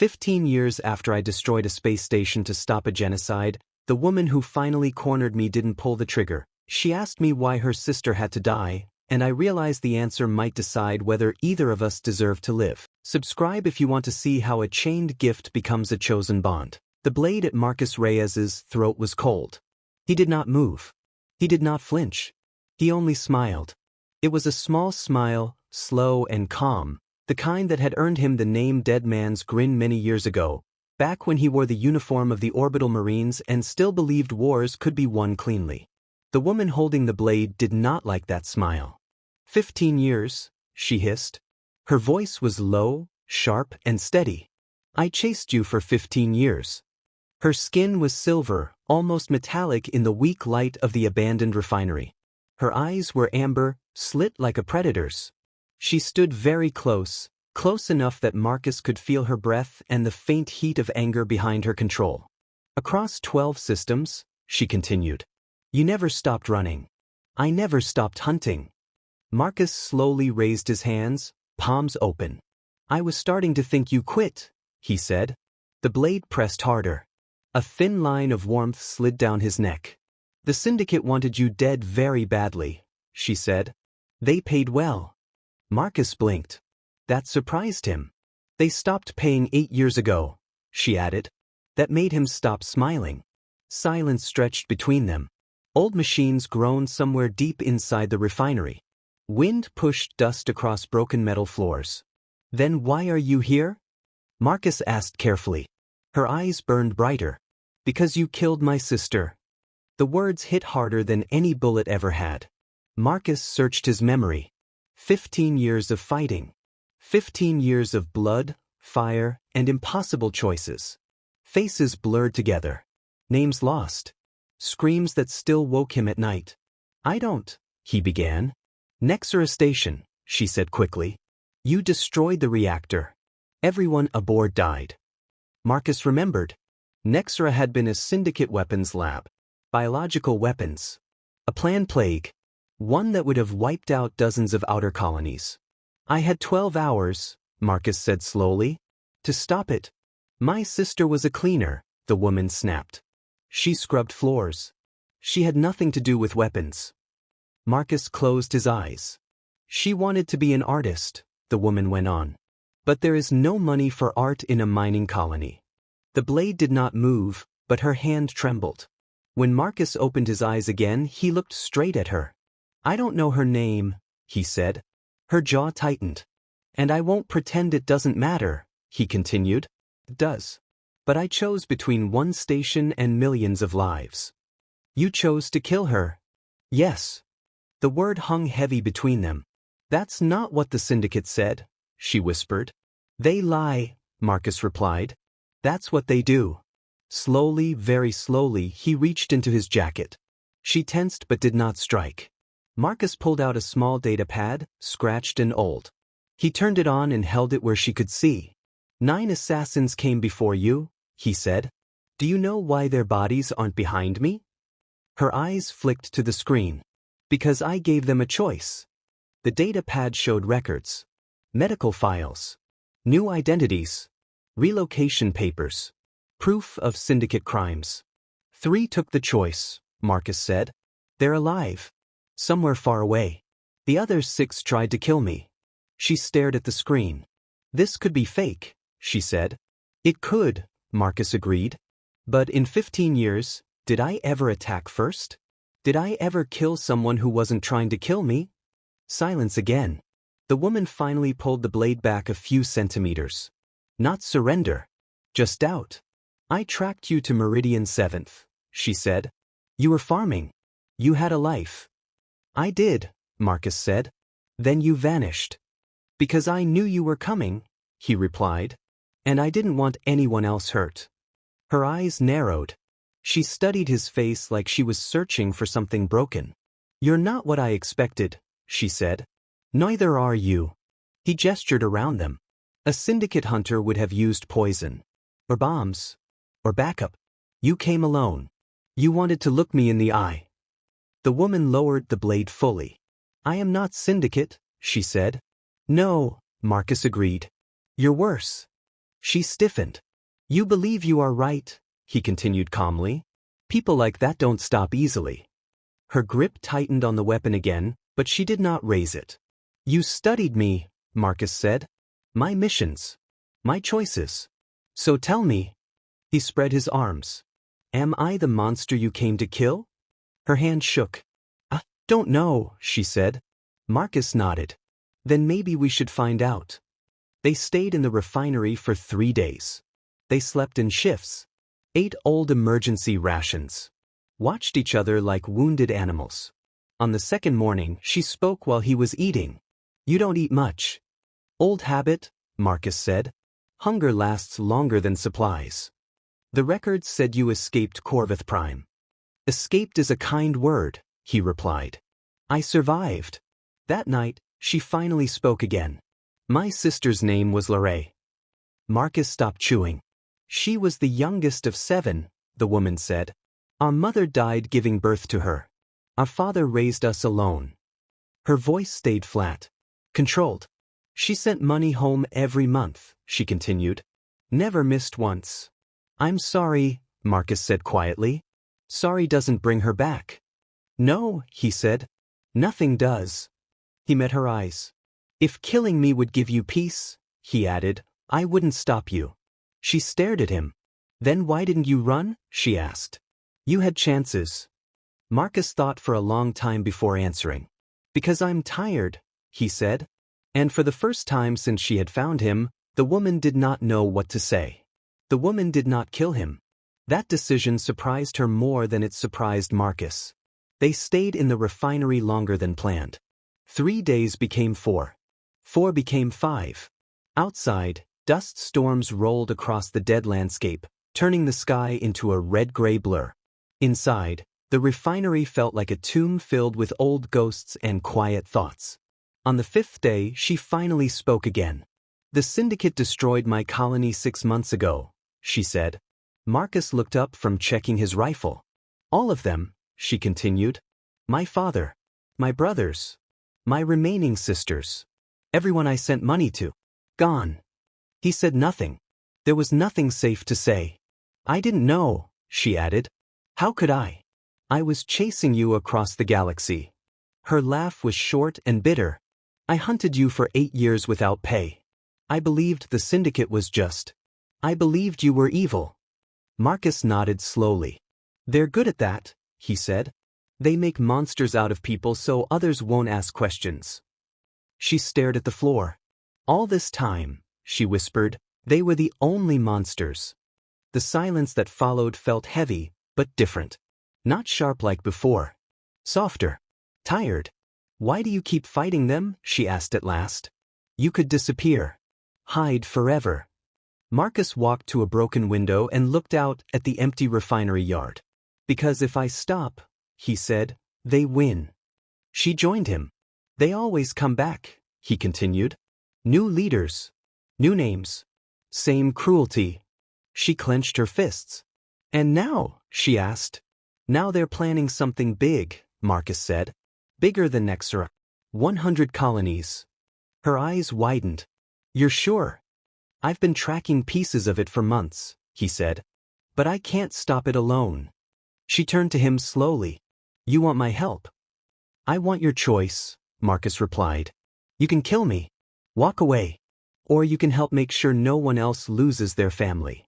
15 years after I destroyed a space station to stop a genocide, the woman who finally cornered me didn't pull the trigger. She asked me why her sister had to die, and I realized the answer might decide whether either of us deserve to live. Subscribe if you want to see how a chained gift becomes a chosen bond. The blade at Marcus Reyes's throat was cold. He did not move. He did not flinch. He only smiled. It was a small smile, slow and calm, the kind that had earned him the name Dead Man's Grin many years ago, back when he wore the uniform of the Orbital Marines and still believed wars could be won cleanly. The woman holding the blade did not like that smile. 15 years, she hissed. Her voice was low, sharp, and steady. I chased you for 15 years. Her skin was silver, almost metallic in the weak light of the abandoned refinery. Her eyes were amber, slit like a predator's. She stood very close, close enough that Marcus could feel her breath and the faint heat of anger behind her control. Across 12 systems, she continued. You never stopped running. I never stopped hunting. Marcus slowly raised his hands, palms open. I was starting to think you quit, he said. The blade pressed harder. A thin line of warmth slid down his neck. The Syndicate wanted you dead very badly, she said. They paid well. Marcus blinked. That surprised him. They stopped paying 8 years ago, she added. That made him stop smiling. Silence stretched between them. Old machines groaned somewhere deep inside the refinery. Wind pushed dust across broken metal floors. Then why are you here? Marcus asked carefully. Her eyes burned brighter. Because you killed my sister. The words hit harder than any bullet ever had. Marcus searched his memory. 15 years of fighting. 15 years of blood, fire, and impossible choices. Faces blurred together. Names lost. Screams that still woke him at night. I don't, he began. Nexera Station, she said quickly. You destroyed the reactor. Everyone aboard died. Marcus remembered. Nexera had been a Syndicate weapons lab. Biological weapons. A planned plague. One that would have wiped out dozens of outer colonies. I had 12 hours, Marcus said slowly, to stop it. My sister was a cleaner, the woman snapped. She scrubbed floors. She had nothing to do with weapons. Marcus closed his eyes. She wanted to be an artist, the woman went on. But there is no money for art in a mining colony. The blade did not move, but her hand trembled. When Marcus opened his eyes again, he looked straight at her. I don't know her name, he said. Her jaw tightened. And I won't pretend it doesn't matter, he continued. It does. But I chose between one station and millions of lives. You chose to kill her. Yes. The word hung heavy between them. That's not what the Syndicate said, she whispered. They lie, Marcus replied. That's what they do. Slowly, very slowly, he reached into his jacket. She tensed but did not strike. Marcus pulled out a small data pad, scratched and old. He turned it on and held it where she could see. 9 assassins came before you, he said. Do you know why their bodies aren't behind me? Her eyes flicked to the screen. Because I gave them a choice. The data pad showed records. Medical files. New identities. Relocation papers. Proof of Syndicate crimes. 3 took the choice, Marcus said. They're alive. Somewhere far away. The other 6 tried to kill me. She stared at the screen. This could be fake, she said. It could, Marcus agreed. But in 15 years, did I ever attack first? Did I ever kill someone who wasn't trying to kill me? Silence again. The woman finally pulled the blade back a few centimeters. Not surrender. Just doubt. I tracked you to Meridian 7th, she said. You were farming. You had a life. I did, Marcus said. Then you vanished. Because I knew you were coming, he replied. And I didn't want anyone else hurt. Her eyes narrowed. She studied his face like she was searching for something broken. You're not what I expected, she said. Neither are you. He gestured around them. A Syndicate hunter would have used poison. Or bombs. Or backup. You came alone. You wanted to look me in the eye. The woman lowered the blade fully. I am not Syndicate, she said. No, Marcus agreed. You're worse. She stiffened. You believe you are right, he continued calmly. People like that don't stop easily. Her grip tightened on the weapon again, but she did not raise it. You studied me, Marcus said. My missions. My choices. So tell me. He spread his arms. Am I the monster you came to kill? Her hand shook. I don't know, she said. Marcus nodded. Then maybe we should find out. They stayed in the refinery for 3 days. They slept in shifts, ate old emergency rations, watched each other like wounded animals. On the second morning, she spoke while he was eating. You don't eat much. Old habit, Marcus said. Hunger lasts longer than supplies. The records said you escaped Corvith Prime. Escaped is a kind word, he replied. I survived. That night, she finally spoke again. My sister's name was Lorraine. Marcus stopped chewing. She was the youngest of 7, the woman said. Our mother died giving birth to her. Our father raised us alone. Her voice stayed flat, controlled. She sent money home every month, she continued. Never missed once. I'm sorry, Marcus said quietly. Sorry doesn't bring her back. No, he said. Nothing does. He met her eyes. If killing me would give you peace, he added, I wouldn't stop you. She stared at him. Then why didn't you run? She asked. You had chances. Marcus thought for a long time before answering. Because I'm tired, he said. And for the first time since she had found him, the woman did not know what to say. The woman did not kill him. That decision surprised her more than it surprised Marcus. They stayed in the refinery longer than planned. 3 days became 4. 4 became 5. Outside, dust storms rolled across the dead landscape, turning the sky into a red-gray blur. Inside, the refinery felt like a tomb filled with old ghosts and quiet thoughts. On the 5th day, she finally spoke again. The Syndicate destroyed my colony 6 months ago, she said. Marcus looked up from checking his rifle. All of them, she continued. My father. My brothers. My remaining sisters. Everyone I sent money to. Gone. He said nothing. There was nothing safe to say. I didn't know, she added. How could I? I was chasing you across the galaxy. Her laugh was short and bitter. I hunted you for 8 years without pay. I believed the Syndicate was just. I believed you were evil. Marcus nodded slowly. They're good at that, he said. They make monsters out of people so others won't ask questions. She stared at the floor. All this time, she whispered, they were the only monsters. The silence that followed felt heavy, but different. Not sharp like before. Softer. Tired. Why do you keep fighting them? She asked at last. You could disappear. Hide forever. Marcus walked to a broken window and looked out at the empty refinery yard. Because if I stop, he said, they win. She joined him. They always come back, he continued. New leaders. New names. Same cruelty. She clenched her fists. And now, she asked. Now they're planning something big, Marcus said. Bigger than Nexera. 100 colonies. Her eyes widened. You're sure? I've been tracking pieces of it for months, he said. But I can't stop it alone. She turned to him slowly. You want my help? I want your choice, Marcus replied. You can kill me. Walk away. Or you can help make sure no one else loses their family.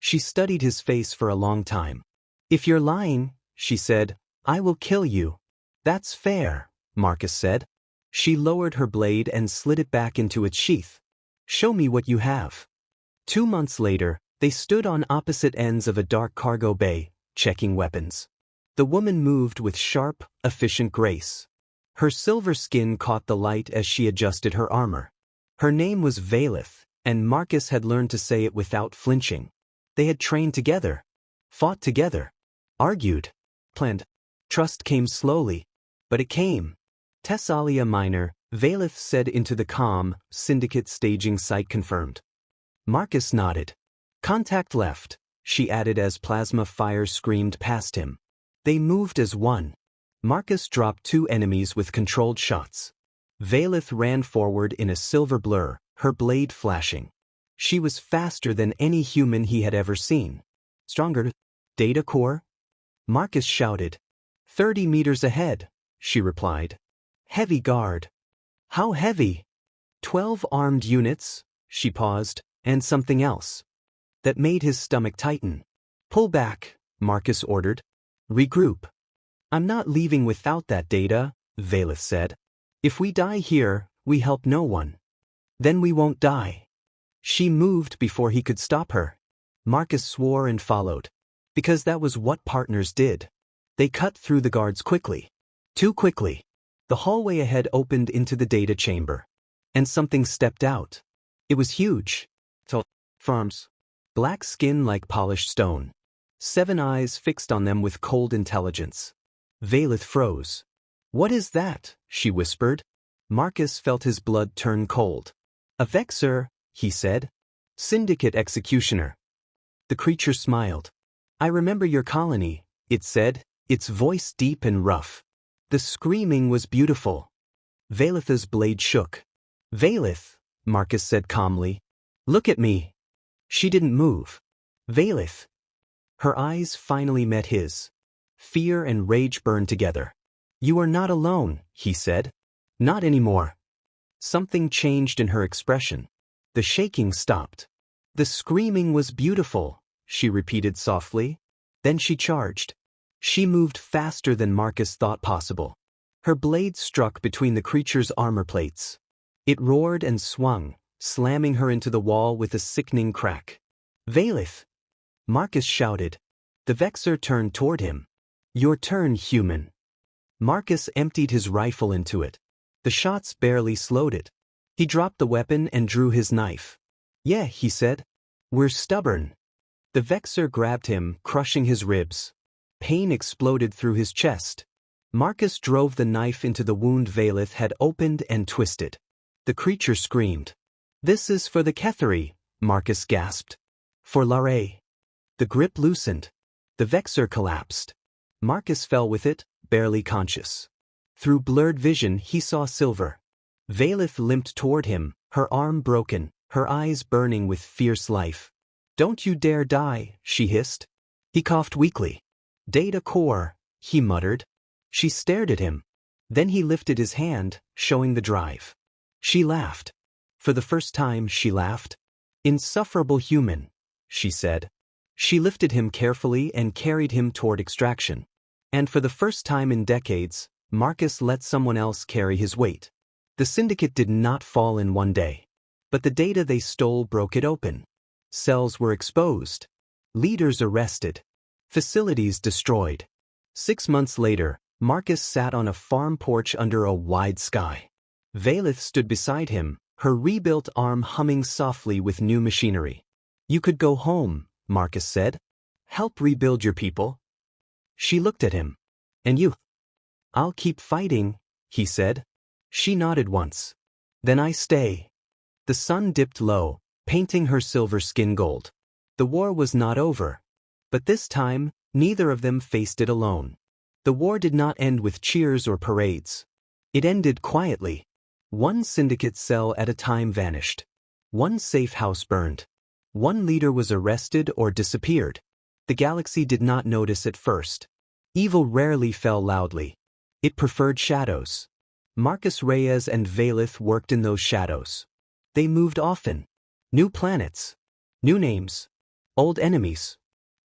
She studied his face for a long time. If you're lying, she said, I will kill you. That's fair, Marcus said. She lowered her blade and slid it back into its sheath. Show me what you have. 2 months later, they stood on opposite ends of a dark cargo bay, checking weapons. The woman moved with sharp, efficient grace. Her silver skin caught the light as she adjusted her armor. Her name was Valeth, and Marcus had learned to say it without flinching. They had trained together, fought together, argued, planned. Trust came slowly, but it came. Tessalia Minor, Valeth said into the comm, Syndicate staging site confirmed. Marcus nodded. Contact left, she added as plasma fire screamed past him. They moved as one. Marcus dropped 2 enemies with controlled shots. Valeth ran forward in a silver blur, her blade flashing. She was faster than any human he had ever seen. Stronger. Data core? Marcus shouted. 30 meters ahead, she replied. Heavy guard. How heavy? 12 armed units, she paused, and something else. That made his stomach tighten. Pull back, Marcus ordered. Regroup. I'm not leaving without that data, Valeth said. If we die here, we help no one. Then we won't die. She moved before he could stop her. Marcus swore and followed. Because that was what partners did. They cut through the guards quickly. Too quickly. The hallway ahead opened into the data chamber. And something stepped out. It was huge. Tall arms. Black skin like polished stone. 7 eyes fixed on them with cold intelligence. Valeth froze. What is that? She whispered. Marcus felt his blood turn cold. A Vexer, he said. Syndicate executioner. The creature smiled. I remember your colony, it said, its voice deep and rough. The screaming was beautiful. Valeth's blade shook. Valeth, Marcus said calmly. Look at me. She didn't move. Valeth. Her eyes finally met his. Fear and rage burned together. You are not alone, he said. Not anymore. Something changed in her expression. The shaking stopped. The screaming was beautiful, she repeated softly. Then she charged. She moved faster than Marcus thought possible. Her blade struck between the creature's armor plates. It roared and swung, slamming her into the wall with a sickening crack. Valeth! Marcus shouted. The Vexer turned toward him. Your turn, human. Marcus emptied his rifle into it. The shots barely slowed it. He dropped the weapon and drew his knife. Yeah, he said. We're stubborn. The Vexer grabbed him, crushing his ribs. Pain exploded through his chest. Marcus drove the knife into the wound Valeth had opened and twisted. The creature screamed. This is for the Ketheri, Marcus gasped. For Lare. The grip loosened. The Vexer collapsed. Marcus fell with it, barely conscious. Through blurred vision he saw silver. Valeth limped toward him, her arm broken, her eyes burning with fierce life. Don't you dare die, she hissed. He coughed weakly. Data core, he muttered. She stared at him. Then he lifted his hand, showing the drive. She laughed. For the first time she laughed. Insufferable human, she said. She lifted him carefully and carried him toward extraction. And for the first time in decades, Marcus let someone else carry his weight. The Syndicate did not fall in one day. But the data they stole broke it open. Cells were exposed. Leaders arrested. Facilities destroyed. 6 months later, Marcus sat on a farm porch under a wide sky. Valeth stood beside him, her rebuilt arm humming softly with new machinery. You could go home, Marcus said. Help rebuild your people. She looked at him. And you? I'll keep fighting, he said. She nodded once. Then I stay. The sun dipped low, painting her silver skin gold. The war was not over. But this time, neither of them faced it alone. The war did not end with cheers or parades. It ended quietly. One Syndicate cell at a time vanished. One safe house burned. One leader was arrested or disappeared. The galaxy did not notice at first. Evil rarely fell loudly. It preferred shadows. Marcus Reyes and Valeth worked in those shadows. They moved often. New planets. New names. Old enemies.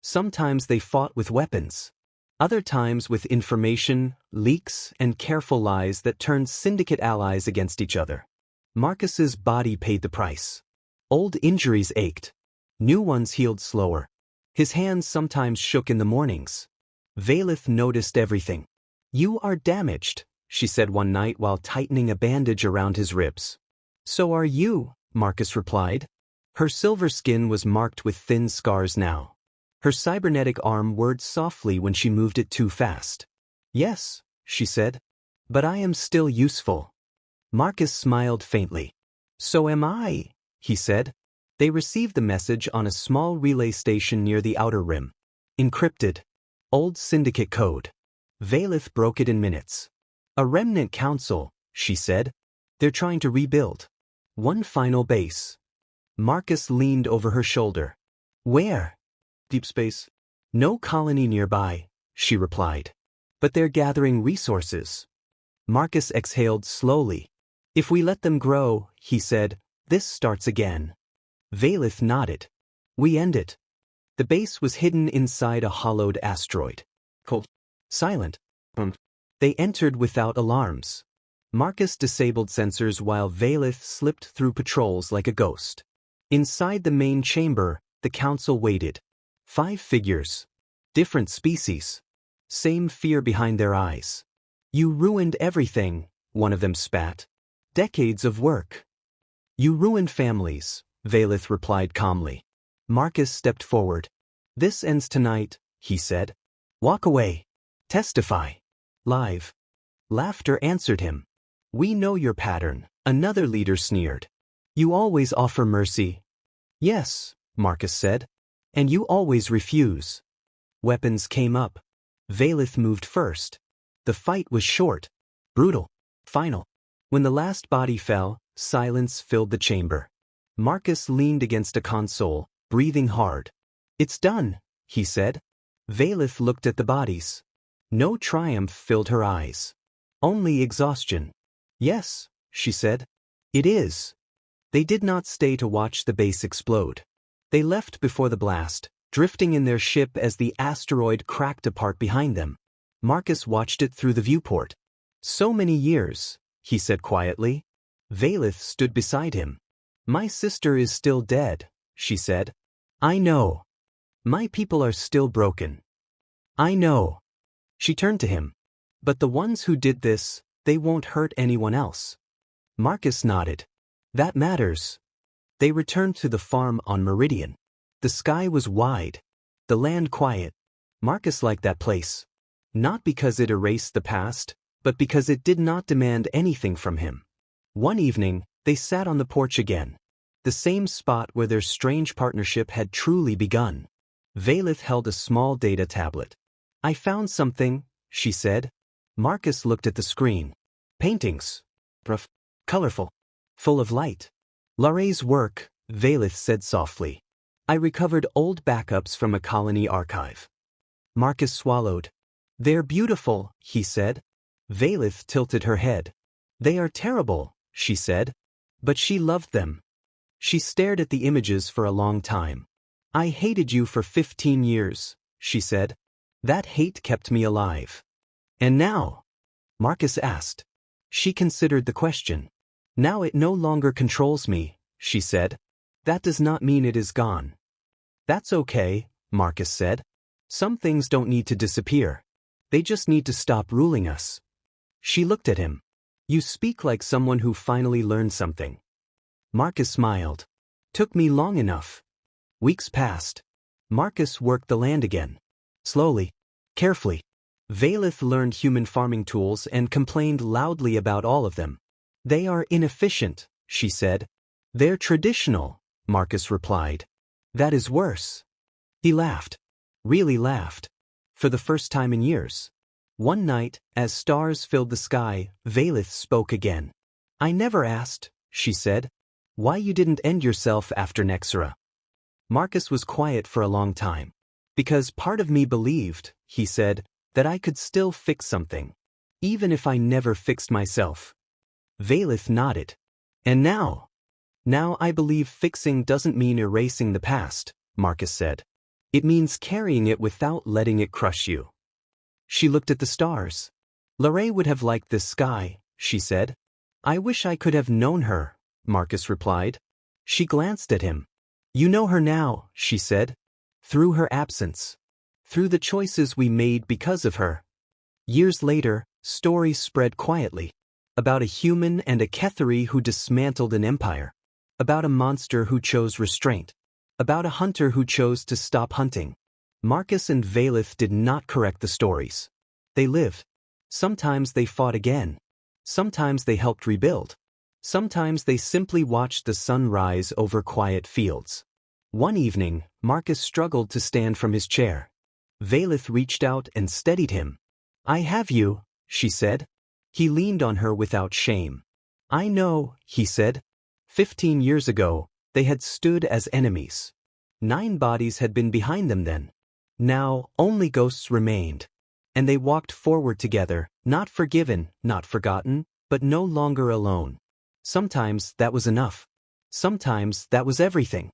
Sometimes they fought with weapons. Other times with information, leaks, and careful lies that turned Syndicate allies against each other. Marcus's body paid the price. Old injuries ached. New ones healed slower. His hands sometimes shook in the mornings. Valeth noticed everything. You are damaged, she said one night while tightening a bandage around his ribs. So are you, Marcus replied. Her silver skin was marked with thin scars now. Her cybernetic arm whirred softly when she moved it too fast. Yes, she said. But I am still useful. Marcus smiled faintly. So am I, he said. They received the message on a small relay station near the outer rim. Encrypted. Old Syndicate code. Valeth broke it in minutes. A remnant council, she said. They're trying to rebuild. One final base. Marcus leaned over her shoulder. Where? Deep space. No colony nearby, she replied. But they're gathering resources. Marcus exhaled slowly. If we let them grow, he said, this starts again. Valith nodded. We end it. The base was hidden inside a hollowed asteroid. Cold. Silent. They entered without alarms. Marcus disabled sensors while Valith slipped through patrols like a ghost. Inside the main chamber, the council waited. 5 figures. Different species. Same fear behind their eyes. You ruined everything, one of them spat. Decades of work. You ruined families, Valith replied calmly. Marcus stepped forward. This ends tonight, he said. Walk away. Testify. Live. Laughter answered him. We know your pattern, another leader sneered. You always offer mercy. Yes, Marcus said. And you always refuse. Weapons came up. Valith moved first. The fight was short, brutal, final. When the last body fell, silence filled the chamber. Marcus leaned against a console, breathing hard. It's done, he said. Valith looked at the bodies. No triumph filled her eyes. Only exhaustion. Yes, she said. It is. They did not stay to watch the base explode. They left before the blast, drifting in their ship as the asteroid cracked apart behind them. Marcus watched it through the viewport. So many years, he said quietly. Valith stood beside him. My sister is still dead, she said. I know. My people are still broken. I know. She turned to him. But the ones who did this, they won't hurt anyone else. Marcus nodded. That matters. They returned to the farm on Meridian. The sky was wide. The land quiet. Marcus liked that place. Not because it erased the past, but because it did not demand anything from him. One evening, they sat on the porch again. The same spot where their strange partnership had truly begun. Valith held a small data tablet. I found something, she said. Marcus looked at the screen. Paintings. Colorful. Full of light. Lare's work, Valith said softly. I recovered old backups from a colony archive. Marcus swallowed. They're beautiful, he said. Valith tilted her head. They are terrible, she said. But she loved them. She stared at the images for a long time. I hated you for 15 years, she said. That hate kept me alive. And now? Marcus asked. She considered the question. Now it no longer controls me, she said. That does not mean it is gone. That's okay, Marcus said. Some things don't need to disappear. They just need to stop ruling us. She looked at him. You speak like someone who finally learned something. Marcus smiled. Took me long enough. Weeks passed. Marcus worked the land again. Slowly. Carefully. Valith learned human farming tools and complained loudly about all of them. They are inefficient, she said. They're traditional, Marcus replied. That is worse. He laughed. Really laughed. For the first time in years. One night, as stars filled the sky, Valith spoke again. I never asked, she said, why you didn't end yourself after Nexera. Marcus was quiet for a long time. Because part of me believed, he said, that I could still fix something. Even if I never fixed myself. Valith nodded. And now? Now I believe fixing doesn't mean erasing the past, Marcus said. It means carrying it without letting it crush you. She looked at the stars. Lare would have liked this sky, she said. I wish I could have known her, Marcus replied. She glanced at him. You know her now, she said. Through her absence. Through the choices we made because of her. Years later, stories spread quietly. About a human and a Ketheri who dismantled an empire. About a monster who chose restraint. About a hunter who chose to stop hunting. Marcus and Valith did not correct the stories. They lived. Sometimes they fought again. Sometimes they helped rebuild. Sometimes they simply watched the sun rise over quiet fields. One evening, Marcus struggled to stand from his chair. Valith reached out and steadied him. I have you, she said. He leaned on her without shame. I know, he said. 15 years ago, They had stood as enemies. 9 bodies had been behind them then. Now, only ghosts remained. And they walked forward together, not forgiven, not forgotten, but no longer alone. Sometimes that was enough. Sometimes that was everything.